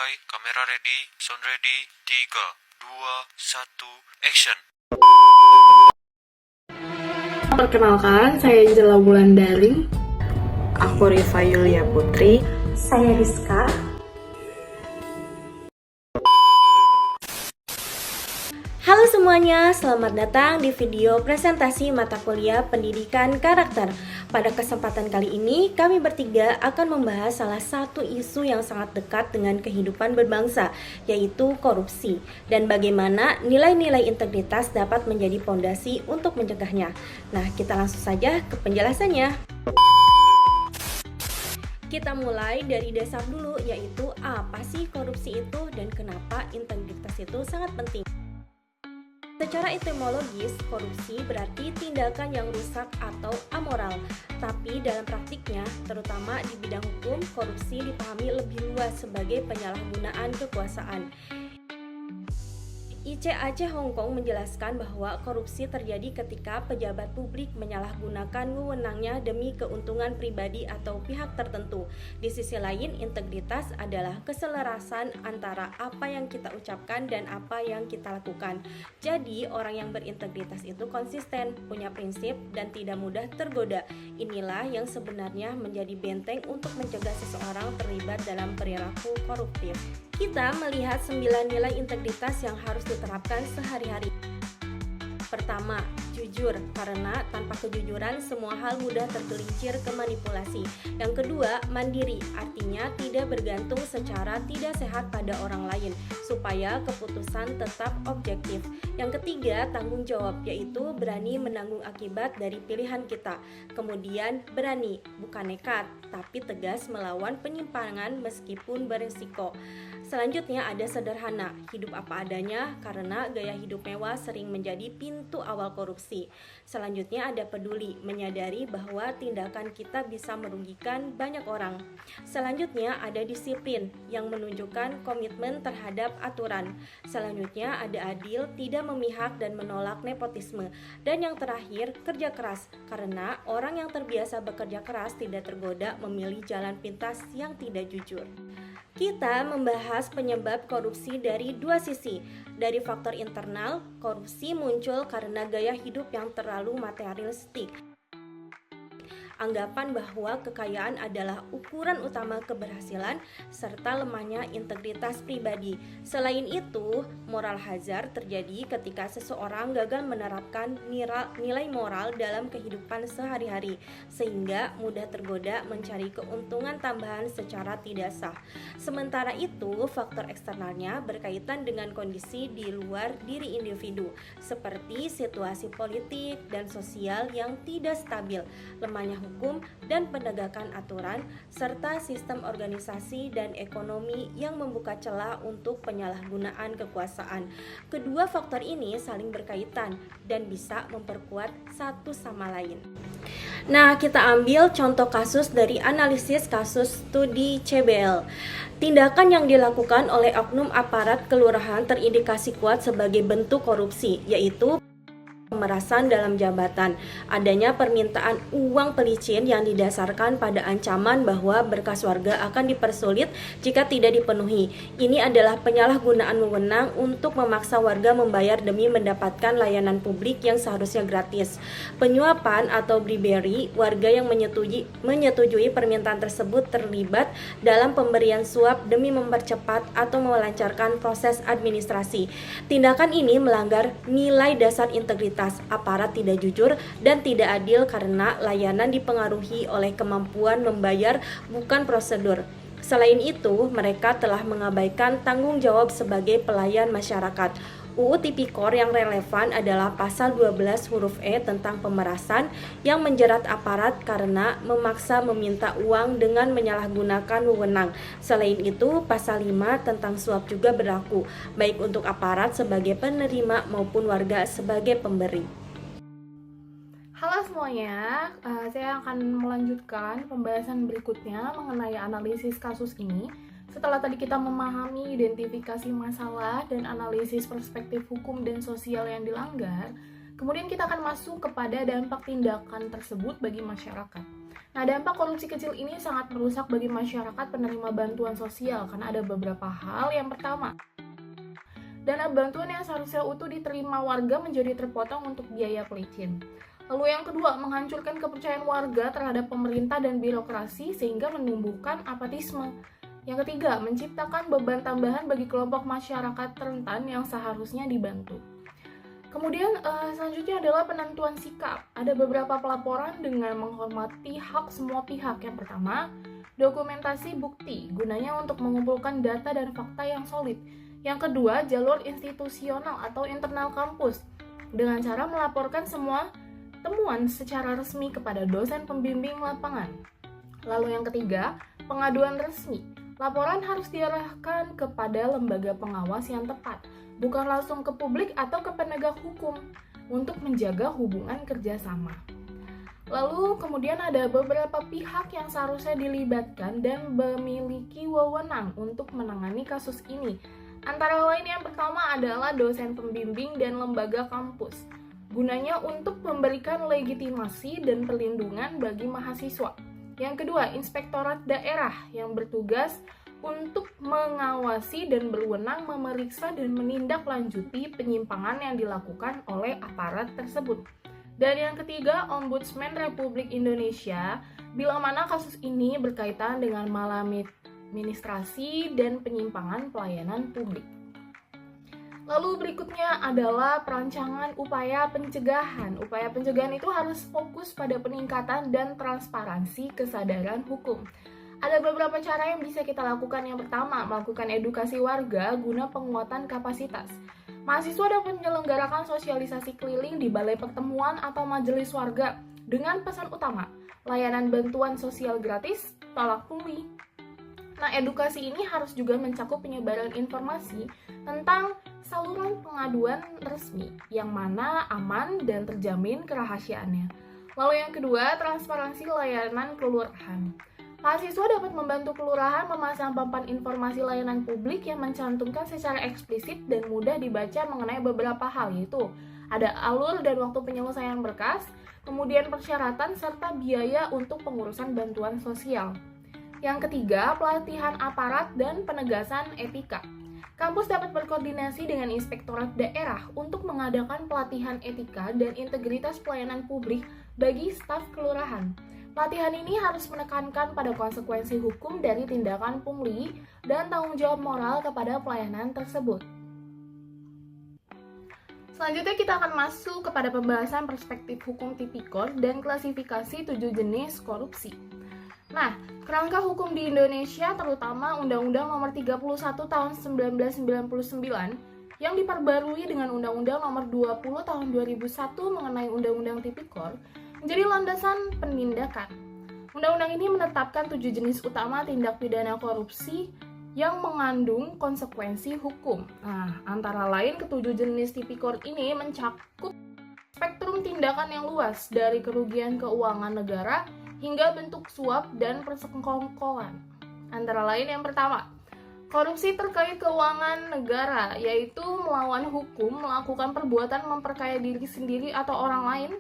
Standby, kamera ready, sound ready, 3, 2, 1, action. Perkenalkan, saya Angela Wulandari. Aku Rifa Yulia Putri. Saya Rizka. Halo semuanya, selamat datang di video presentasi mata kuliah Pendidikan Karakter. Pada kesempatan kali ini, kami bertiga akan membahas salah satu isu yang sangat dekat dengan kehidupan berbangsa, yaitu korupsi, dan bagaimana nilai-nilai integritas dapat menjadi fondasi untuk mencegahnya. Nah, kita langsung saja ke penjelasannya. Kita mulai dari dasar dulu, yaitu apa sih korupsi itu dan kenapa integritas itu sangat penting. Secara etimologis, korupsi berarti tindakan yang rusak atau amoral. Tapi dalam praktiknya, terutama di bidang hukum, korupsi dipahami lebih luas sebagai penyalahgunaan kekuasaan. ICAC Hong Kong menjelaskan bahwa korupsi terjadi ketika pejabat publik menyalahgunakan wewenangnya demi keuntungan pribadi atau pihak tertentu. Di sisi lain, integritas adalah keselarasan antara apa yang kita ucapkan dan apa yang kita lakukan. Jadi, orang yang berintegritas itu konsisten, punya prinsip, dan tidak mudah tergoda. Inilah yang sebenarnya menjadi benteng untuk mencegah seseorang terlibat dalam perilaku koruptif. Kita melihat 9 nilai integritas yang harus diterapkan sehari-hari. Pertama, jujur, karena tanpa kejujuran semua hal mudah tergelincir ke manipulasi. Yang kedua, mandiri, artinya tidak bergantung secara tidak sehat pada orang lain, supaya keputusan tetap objektif. Yang ketiga, tanggung jawab, yaitu berani menanggung akibat dari pilihan kita. Kemudian, berani, bukan nekat, tapi tegas melawan penyimpangan meskipun beresiko. Selanjutnya ada sederhana, hidup apa adanya karena gaya hidup mewah sering menjadi pintu awal korupsi. Selanjutnya ada peduli, menyadari bahwa tindakan kita bisa merugikan banyak orang. Selanjutnya ada disiplin yang menunjukkan komitmen terhadap aturan. Selanjutnya ada adil, tidak memihak dan menolak nepotisme. Dan yang terakhir, kerja keras, karena orang yang terbiasa bekerja keras tidak tergoda memilih jalan pintas yang tidak jujur. Kita membahas penyebab korupsi dari dua sisi. Dari faktor internal, korupsi muncul karena gaya hidup yang terlalu materialistik. Anggapan bahwa kekayaan adalah ukuran utama keberhasilan serta lemahnya integritas pribadi. Selain itu, moral hazard terjadi ketika seseorang gagal menerapkan nilai moral dalam kehidupan sehari-hari, sehingga mudah tergoda mencari keuntungan tambahan secara tidak sah. Sementara itu, faktor eksternalnya berkaitan dengan kondisi di luar diri individu, seperti situasi politik dan sosial yang tidak stabil, lemahnya hukum dan penegakan aturan, serta sistem organisasi dan ekonomi yang membuka celah untuk penyalahgunaan kekuasaan. Kedua faktor ini saling berkaitan dan bisa memperkuat satu sama lain. Nah, kita ambil contoh kasus dari analisis kasus studi CBL. Tindakan yang dilakukan oleh oknum aparat kelurahan terindikasi kuat sebagai bentuk korupsi, yaitu pemerasan dalam jabatan, adanya permintaan uang pelicin yang didasarkan pada ancaman bahwa berkas warga akan dipersulit jika tidak dipenuhi. Ini adalah penyalahgunaan wewenang untuk memaksa warga membayar demi mendapatkan layanan publik yang seharusnya gratis. Penyuapan atau bribery, warga yang menyetujui permintaan tersebut terlibat dalam pemberian suap demi mempercepat atau melancarkan proses administrasi. Tindakan ini melanggar nilai dasar integritas. Aparat tidak jujur dan tidak adil karena layanan dipengaruhi oleh kemampuan membayar, bukan prosedur. Selain itu, mereka telah mengabaikan tanggung jawab sebagai pelayan masyarakat. UU Tipikor yang relevan adalah pasal 12 huruf E tentang pemerasan yang menjerat aparat karena memaksa meminta uang dengan menyalahgunakan wewenang. Selain itu, pasal 5 tentang suap juga berlaku, baik untuk aparat sebagai penerima maupun warga sebagai pemberi. Halo semuanya, saya akan melanjutkan pembahasan berikutnya mengenai analisis kasus ini. Setelah tadi kita memahami identifikasi masalah dan analisis perspektif hukum dan sosial yang dilanggar, kemudian kita akan masuk kepada dampak tindakan tersebut bagi masyarakat. Nah, dampak korupsi kecil ini sangat merusak bagi masyarakat penerima bantuan sosial karena ada beberapa hal. Yang pertama, dana bantuan yang seharusnya utuh diterima warga menjadi terpotong untuk biaya pelicin. Lalu yang kedua, menghancurkan kepercayaan warga terhadap pemerintah dan birokrasi sehingga menumbuhkan apatisme. Yang ketiga, menciptakan beban tambahan bagi kelompok masyarakat rentan yang seharusnya dibantu. Kemudian selanjutnya adalah penentuan sikap. Ada beberapa pelaporan dengan menghormati hak semua pihak. Yang pertama, dokumentasi bukti, gunanya untuk mengumpulkan data dan fakta yang solid. Yang kedua, jalur institusional atau internal kampus, dengan cara melaporkan semua temuan secara resmi kepada dosen pembimbing lapangan. Lalu yang ketiga, pengaduan resmi. Laporan harus diarahkan kepada lembaga pengawas yang tepat, bukan langsung ke publik atau ke penegak hukum, untuk menjaga hubungan kerjasama. Lalu kemudian ada beberapa pihak yang seharusnya dilibatkan dan memiliki wewenang untuk menangani kasus ini. Antara lain yang pertama adalah dosen pembimbing dan lembaga kampus. Gunanya untuk memberikan legitimasi dan perlindungan bagi mahasiswa. Yang kedua, inspektorat daerah yang bertugas untuk mengawasi dan berwenang memeriksa dan menindaklanjuti penyimpangan yang dilakukan oleh aparat tersebut. Dan yang ketiga, Ombudsman Republik Indonesia bila mana kasus ini berkaitan dengan maladministrasi dan penyimpangan pelayanan publik. Lalu berikutnya adalah perancangan upaya pencegahan. Upaya pencegahan itu harus fokus pada peningkatan dan transparansi kesadaran hukum. Ada beberapa cara yang bisa kita lakukan. Yang pertama, melakukan edukasi warga guna penguatan kapasitas. Mahasiswa dapat menyelenggarakan sosialisasi keliling di balai pertemuan atau majelis warga dengan pesan utama, layanan bantuan sosial gratis, tolak pungli. Nah, edukasi ini harus juga mencakup penyebaran informasi tentang saluran pengaduan resmi yang mana aman dan terjamin kerahasiaannya. Lalu yang kedua, transparansi layanan kelurahan. Mahasiswa dapat membantu kelurahan memasang papan informasi layanan publik yang mencantumkan secara eksplisit dan mudah dibaca mengenai beberapa hal, yaitu ada alur dan waktu penyelesaian berkas, kemudian persyaratan serta biaya untuk pengurusan bantuan sosial. Yang ketiga, pelatihan aparat dan penegasan etika. Kampus dapat berkoordinasi dengan inspektorat daerah untuk mengadakan pelatihan etika dan integritas pelayanan publik bagi staf kelurahan. Pelatihan ini harus menekankan pada konsekuensi hukum dari tindakan pungli dan tanggung jawab moral kepada pelayanan tersebut. Selanjutnya kita akan masuk kepada pembahasan perspektif hukum tipikor dan klasifikasi 7 jenis korupsi. Nah, kerangka hukum di Indonesia terutama Undang-Undang Nomor 31 Tahun 1999 yang diperbarui dengan Undang-Undang Nomor 20 Tahun 2001 mengenai Undang-Undang Tipikor menjadi landasan penindakan. Undang-undang ini menetapkan 7 jenis utama tindak pidana korupsi yang mengandung konsekuensi hukum. Nah, antara lain ketujuh jenis tipikor ini mencakup spektrum tindakan yang luas dari kerugian keuangan negara hingga bentuk suap dan persekongkolan. Antara lain yang pertama, korupsi terkait keuangan negara, yaitu melawan hukum, melakukan perbuatan memperkaya diri sendiri atau orang lain,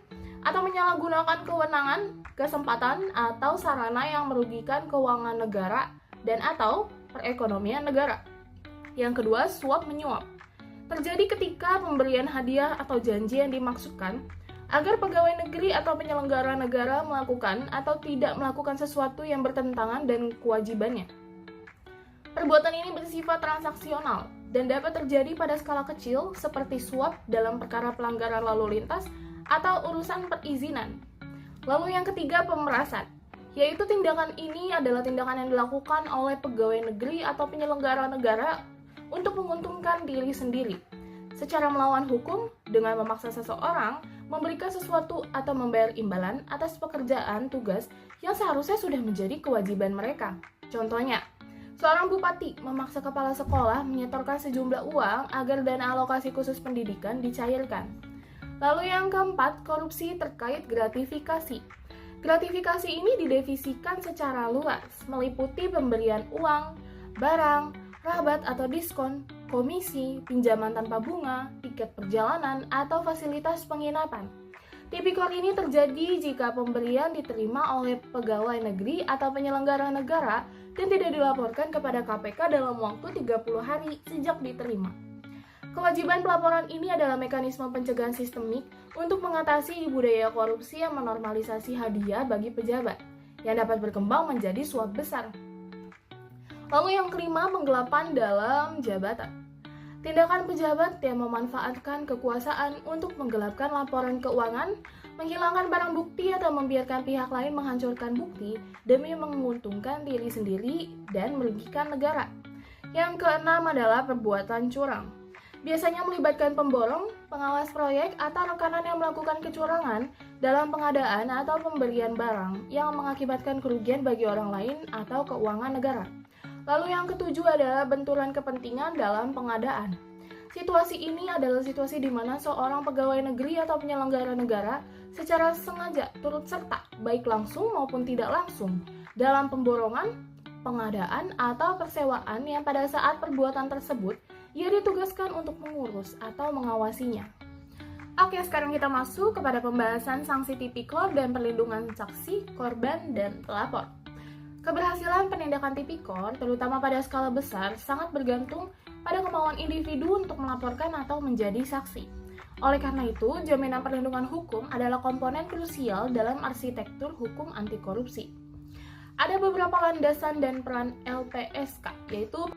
atau menyalahgunakan kewenangan, kesempatan, atau sarana yang merugikan keuangan negara dan atau perekonomian negara. Yang kedua, suap menyuap. Terjadi ketika pemberian hadiah atau janji yang dimaksudkan agar pegawai negeri atau penyelenggara negara melakukan atau tidak melakukan sesuatu yang bertentangan dengan kewajibannya. Perbuatan ini bersifat transaksional dan dapat terjadi pada skala kecil seperti suap dalam perkara pelanggaran lalu lintas atau urusan perizinan. Lalu yang ketiga, pemerasan, yaitu tindakan ini adalah tindakan yang dilakukan oleh pegawai negeri atau penyelenggara negara untuk menguntungkan diri sendiri secara melawan hukum dengan memaksa seseorang memberikan sesuatu atau membayar imbalan atas pekerjaan tugas yang seharusnya sudah menjadi kewajiban mereka. Contohnya, seorang bupati memaksa kepala sekolah menyetorkan sejumlah uang agar dana alokasi khusus pendidikan dicairkan. Lalu yang keempat, korupsi terkait gratifikasi. Gratifikasi ini didefinisikan secara luas, meliputi pemberian uang, barang, rabat atau diskon, komisi, pinjaman tanpa bunga, tiket perjalanan, atau fasilitas penginapan. Tipikor ini terjadi jika pemberian diterima oleh pegawai negeri atau penyelenggara negara dan tidak dilaporkan kepada KPK dalam waktu 30 hari sejak diterima. Kewajiban pelaporan ini adalah mekanisme pencegahan sistemik untuk mengatasi budaya korupsi yang menormalisasi hadiah bagi pejabat, yang dapat berkembang menjadi suap besar. Lalu yang kelima, penggelapan dalam jabatan. Tindakan pejabat yang memanfaatkan kekuasaan untuk menggelapkan laporan keuangan, menghilangkan barang bukti atau membiarkan pihak lain menghancurkan bukti demi menguntungkan diri sendiri dan merugikan negara. Yang keenam adalah perbuatan curang. Biasanya melibatkan pemborong, pengawas proyek, atau rekanan yang melakukan kecurangan dalam pengadaan atau pemberian barang yang mengakibatkan kerugian bagi orang lain atau keuangan negara. Lalu yang ketujuh adalah benturan kepentingan dalam pengadaan. Situasi ini adalah situasi di mana seorang pegawai negeri atau penyelenggara negara secara sengaja turut serta, baik langsung maupun tidak langsung, dalam pemborongan, pengadaan, atau persewaan yang pada saat perbuatan tersebut ia ditugaskan untuk mengurus atau mengawasinya. Oke, sekarang kita masuk kepada pembahasan sanksi tipikor dan perlindungan saksi, korban, dan pelapor. Keberhasilan penindakan tipikor, terutama pada skala besar, sangat bergantung pada kemauan individu untuk melaporkan atau menjadi saksi. Oleh karena itu, jaminan perlindungan hukum adalah komponen krusial dalam arsitektur hukum anti korupsi. Ada beberapa landasan dan peran LPSK, yaitu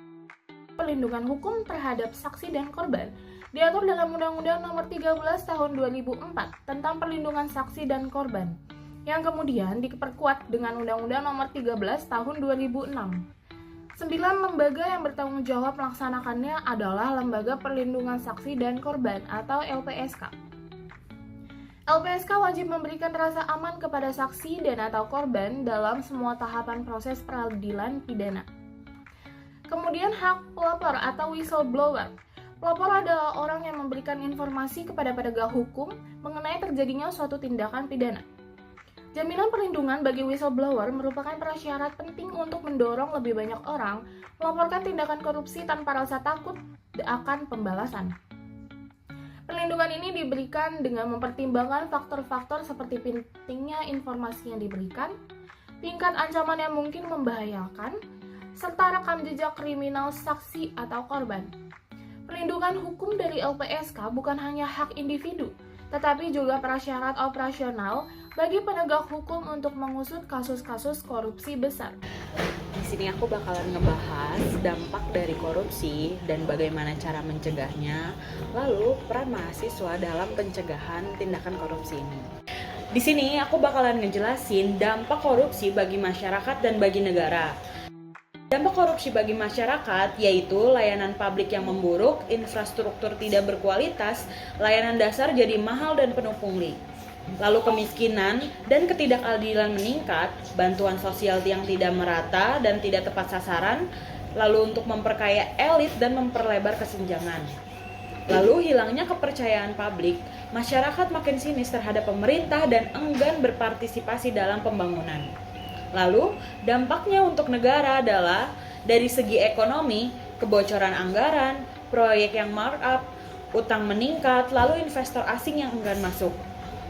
perlindungan hukum terhadap saksi dan korban, diatur dalam Undang-Undang Nomor 13 Tahun 2004 tentang perlindungan saksi dan korban, yang kemudian diperkuat dengan Undang-Undang Nomor 13 Tahun 2006. 9 lembaga yang bertanggung jawab melaksanakannya adalah Lembaga Perlindungan Saksi dan Korban atau LPSK. LPSK wajib memberikan rasa aman kepada saksi dan atau korban dalam semua tahapan proses peradilan pidana. Kemudian hak pelapor atau whistleblower. Pelapor adalah orang yang memberikan informasi kepada penegak hukum mengenai terjadinya suatu tindakan pidana. Jaminan perlindungan bagi whistleblower merupakan prasyarat penting untuk mendorong lebih banyak orang melaporkan tindakan korupsi tanpa rasa takut akan pembalasan. Perlindungan ini diberikan dengan mempertimbangkan faktor-faktor seperti pentingnya informasi yang diberikan, tingkat ancaman yang mungkin membahayakan, serta rekam jejak kriminal saksi atau korban. Perlindungan hukum dari LPSK bukan hanya hak individu, tetapi juga prasyarat operasional bagi penegak hukum untuk mengusut kasus-kasus korupsi besar. Di sini aku bakalan ngebahas dampak dari korupsi dan bagaimana cara mencegahnya, lalu peran mahasiswa dalam pencegahan tindakan korupsi ini. Di sini aku bakalan ngejelasin dampak korupsi bagi masyarakat dan bagi negara. Dampak korupsi bagi masyarakat yaitu layanan publik yang memburuk, infrastruktur tidak berkualitas, layanan dasar jadi mahal dan penuh pungli. Lalu kemiskinan dan ketidakadilan meningkat, bantuan sosial yang tidak merata dan tidak tepat sasaran, lalu untuk memperkaya elit dan memperlebar kesenjangan. Lalu hilangnya kepercayaan publik, masyarakat makin sinis terhadap pemerintah dan enggan berpartisipasi dalam pembangunan. Lalu, dampaknya untuk negara adalah dari segi ekonomi, kebocoran anggaran, proyek yang markup, utang meningkat, lalu investor asing yang enggan masuk.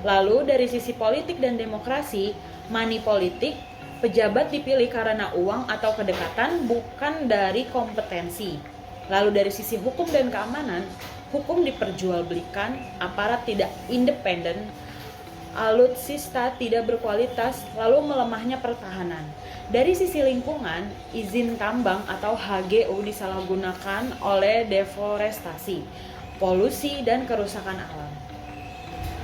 Lalu dari sisi politik dan demokrasi, money politik, pejabat dipilih karena uang atau kedekatan bukan dari kompetensi. Lalu dari sisi hukum dan keamanan, hukum diperjualbelikan, aparat tidak independen, alutsista tidak berkualitas, lalu melemahnya pertahanan. Dari sisi lingkungan, izin tambang atau HGU disalahgunakan oleh deforestasi, polusi, dan kerusakan alam.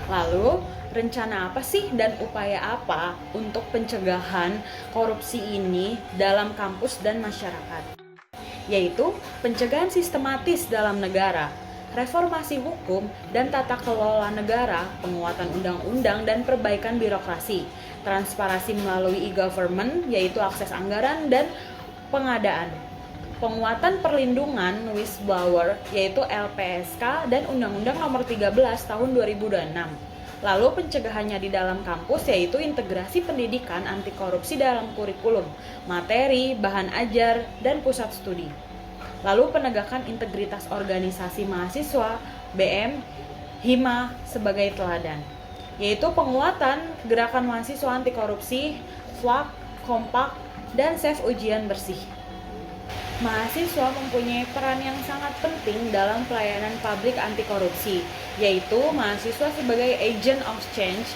Lalu, rencana apa sih dan upaya apa untuk pencegahan korupsi ini dalam kampus dan masyarakat? Yaitu pencegahan sistematis dalam negara, reformasi hukum dan tata kelola negara, penguatan undang-undang dan perbaikan birokrasi, transparansi melalui e-government yaitu akses anggaran dan pengadaan, penguatan perlindungan whistleblower yaitu LPSK dan Undang-Undang Nomor 13 Tahun 2006. Lalu pencegahannya di dalam kampus yaitu integrasi pendidikan anti korupsi dalam kurikulum, materi, bahan ajar, dan pusat studi. Lalu penegakan integritas organisasi mahasiswa, BM, Hima sebagai teladan. yaitu penguatan gerakan mahasiswa anti korupsi, FLAK, Kompak, dan Safe Ujian Bersih. Mahasiswa mempunyai peran yang sangat penting dalam pelayanan publik anti korupsi, yaitu mahasiswa sebagai agent of change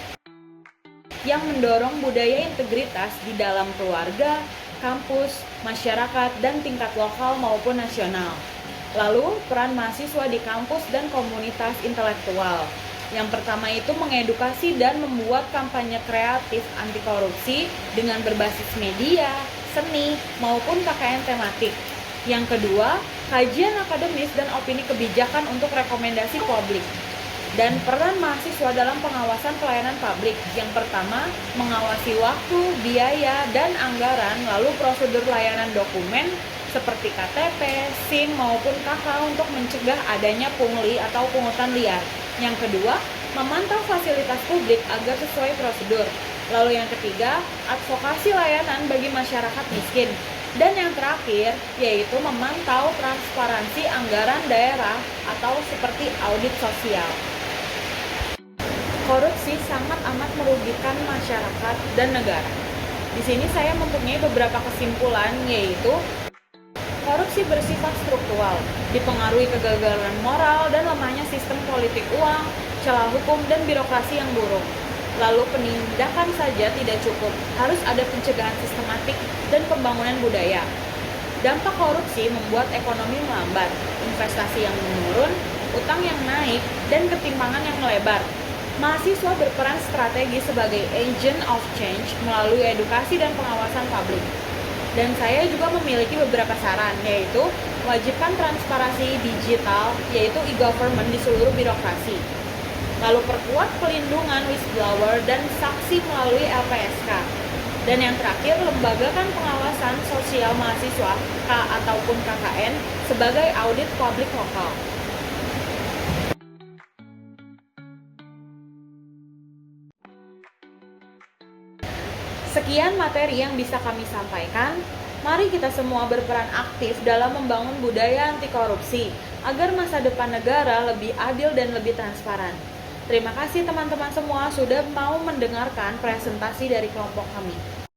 yang mendorong budaya integritas di dalam keluarga, kampus, masyarakat, dan tingkat lokal maupun nasional. Lalu, peran mahasiswa di kampus dan komunitas intelektual. Yang pertama itu mengedukasi dan membuat kampanye kreatif anti korupsi dengan berbasis media, seni, maupun KKN tematik. Yang kedua, kajian akademis dan opini kebijakan untuk rekomendasi publik. Dan peran mahasiswa dalam pengawasan pelayanan publik. Yang pertama, mengawasi waktu, biaya, dan anggaran, lalu prosedur layanan dokumen seperti KTP, SIM, maupun KK untuk mencegah adanya pungli atau pungutan liar. Yang kedua, memantau fasilitas publik agar sesuai prosedur. Lalu yang ketiga, advokasi layanan bagi masyarakat miskin. Dan yang terakhir, yaitu memantau transparansi anggaran daerah atau seperti audit sosial. Korupsi sangat amat merugikan masyarakat dan negara. Di sini saya mempunyai beberapa kesimpulan, yaitu korupsi bersifat struktural, dipengaruhi kegagalan moral dan lemahnya sistem politik uang, celah hukum, dan birokrasi yang buruk. Lalu penindakan saja tidak cukup, harus ada pencegahan sistematik dan pembangunan budaya. Dampak korupsi membuat ekonomi melambat, investasi yang menurun, utang yang naik, dan ketimpangan yang melebar. Mahasiswa berperan strategi sebagai agent of change melalui edukasi dan pengawasan publik. Dan saya juga memiliki beberapa saran, yaitu wajibkan transparansi digital, yaitu e-government di seluruh birokrasi. Lalu perkuat pelindungan whistleblower dan saksi melalui LPSK. Dan yang terakhir, lembagakan pengawasan sosial mahasiswa K ataupun KKN sebagai audit publik lokal. Sekian materi yang bisa kami sampaikan. Mari kita semua berperan aktif dalam membangun budaya anti korupsi agar masa depan negara lebih adil dan lebih transparan. Terima kasih teman-teman semua sudah mau mendengarkan presentasi dari kelompok kami.